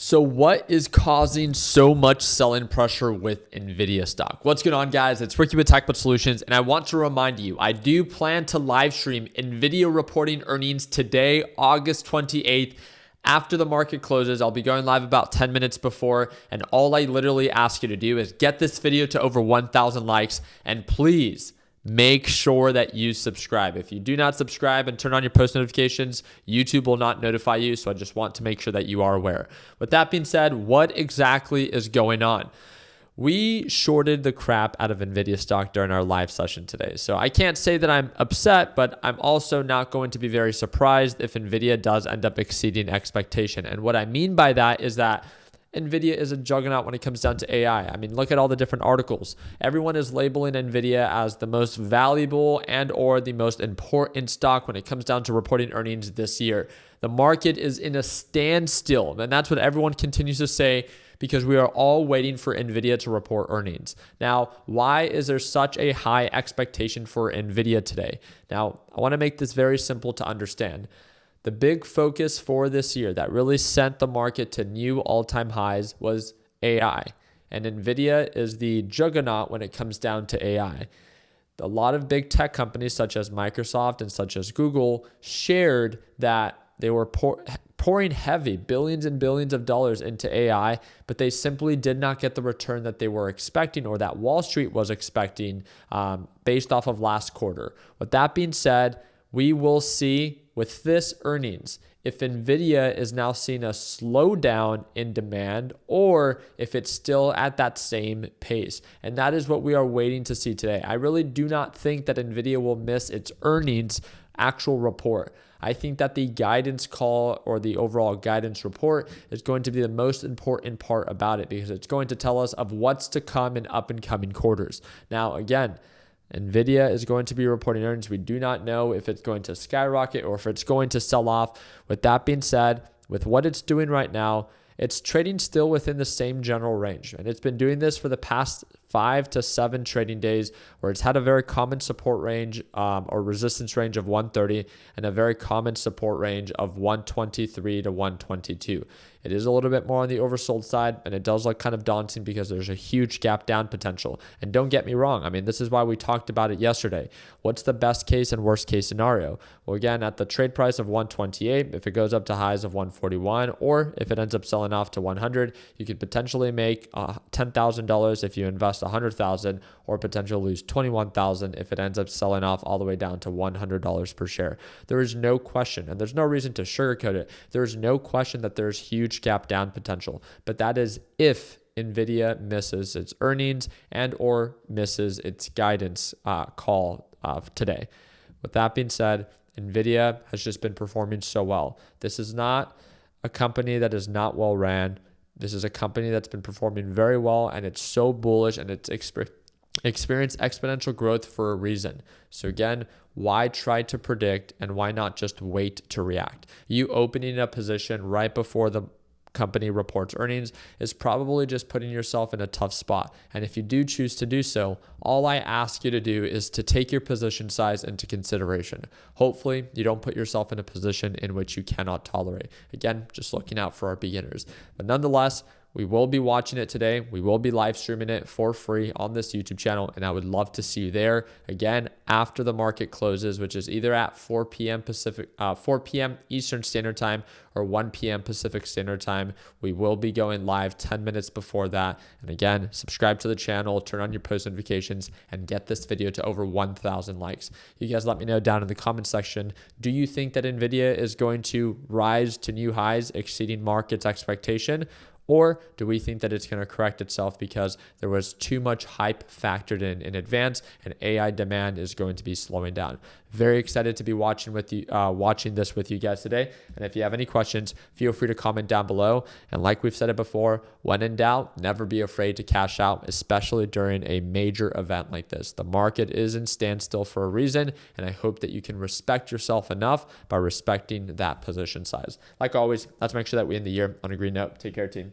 So what is causing so much selling pressure with Nvidia stock? What's going on, guys? It's Ricky with TechBot Solutions, and I want to remind you, I do plan to live stream Nvidia reporting earnings today, August 28th. After the market closes, I'll be going live about 10 minutes before, and all I literally ask you to do is get this video to over 1,000 likes, and please make sure that you subscribe. If you do not subscribe and turn on your post notifications, YouTube will not notify you. So I just want to make sure that you are aware. With that being said, what exactly is going on? We shorted the crap out of Nvidia stock during our live session today. So I can't say that I'm upset, but I'm also not going to be very surprised if Nvidia does end up exceeding expectation. And what I mean by that is that Nvidia is a juggernaut when it comes down to AI. I mean, look at all the different articles. Everyone is labeling Nvidia as the most valuable and or the most important stock when it comes down to reporting earnings this year. The market is in a standstill, and that's what everyone continues to say because we are all waiting for Nvidia to report earnings. Now, why is there such a high expectation for Nvidia today? Now, I want to make this very simple to understand. The big focus for this year that really sent the market to new all-time highs was AI. And Nvidia is the juggernaut when it comes down to AI. A lot of big tech companies such as Microsoft and such as Google shared that they were pouring heavy billions and billions of dollars into AI, but they simply did not get the return that they were expecting or that Wall Street was expecting based off of last quarter. With that being said, we will see with this earnings if Nvidia is now seeing a slowdown in demand or if it's still at that same pace. And that is what we are waiting to see today. I really do not think that Nvidia will miss its earnings actual report. I think that the guidance call or the overall guidance report is going to be the most important part about it because it's going to tell us of what's to come in up and coming quarters. Now, again, Nvidia is going to be reporting earnings. We do not know if it's going to skyrocket or if it's going to sell off. With that being said, with what it's doing right now, it's trading still within the same general range. And it's been doing this for the past 5 to 7 trading days where it's had a very common support range or resistance range of 130 and a very common support range of 123 to 122. It is a little bit more on the oversold side, and it does look kind of daunting because there's a huge gap down potential. And don't get me wrong. I mean, this is why we talked about it yesterday. What's the best case and worst case scenario? Well, again, at the trade price of 128, if it goes up to highs of 141, or if it ends up selling off to 100, you could potentially make $10,000 if you invest $100,000, or potentially lose $21,000 if it ends up selling off all the way down to $100 per share. There is no question, and there's no reason to sugarcoat it. There is no question that there's huge gap down potential, but that is if Nvidia misses its earnings and or misses its guidance call today. With that being said, Nvidia has just been performing so well. This is not a company that is not well ran. This is a company that's been performing very well, and it's so bullish, and it's experienced exponential growth for a reason. So again, why try to predict and why not just wait to react? You opening a position right before the company reports earnings is probably just putting yourself in a tough spot. And if you do choose to do so, all I ask you to do is to take your position size into consideration. Hopefully, you don't put yourself in a position in which you cannot tolerate. Again, just looking out for our beginners. But nonetheless, we will be watching it today. We will be live streaming it for free on this YouTube channel, and I would love to see you there. Again, after the market closes, which is either at 4 p.m. 4 p.m. Eastern Standard Time or 1 p.m. Pacific Standard Time. We will be going live 10 minutes before that. And again, subscribe to the channel, turn on your post notifications, and get this video to over 1,000 likes. You guys let me know down in the comment section. Do you think that Nvidia is going to rise to new highs, exceeding market's expectation? Or do we think that it's going to correct itself because there was too much hype factored in advance and AI demand is going to be slowing down? Very excited to be watching this with you guys today. And if you have any questions, feel free to comment down below. And like we've said it before, when in doubt, never be afraid to cash out, especially during a major event like this. The market is in standstill for a reason, and I hope that you can respect yourself enough by respecting that position size. Like always, let's make sure that we end the year on a green note. Take care, team.